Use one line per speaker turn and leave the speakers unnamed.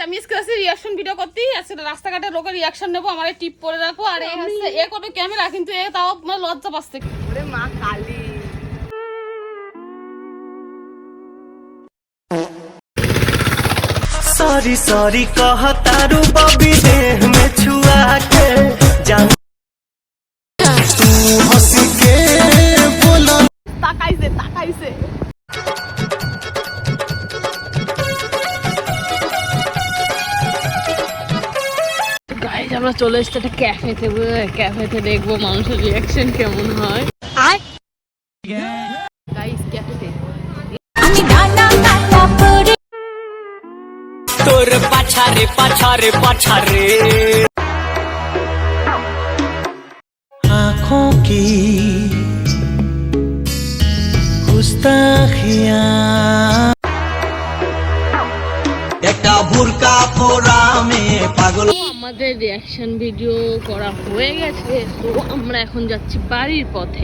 আমি আজকে reaction video করতে আজকে রাস্তাঘাটে লোকের রিয়াকশন নেবো, আমার টিপ করে রাখবো। আর এই হচ্ছে এ কোনো ক্যামেরা, কিন্তু এ তাও মানে লজ্জা পাচ্ছে। ওরে মা কালী,
सॉरी सॉरी कहतारू बबी देह में छुआ के जान तू हंस के बोला
তাকাইছে তাকাইছে। গাইস আমরা চলে এসেছি একটা ক্যাফেতে, ক্যাফেতে দেখবো মানুষের রিয়াকশন কেমন হয়। গাইস ক্যাফেতে
तोर पाछारे पाछारे पाछारे आँखों की गुस्ताखियाँ একটা বুরকা পরামে পাগল।
আমাদের রিয়াকশন ভিডিও করা হয়ে গেছে, তো আমরা এখন যাচ্ছি বাড়ির পথে।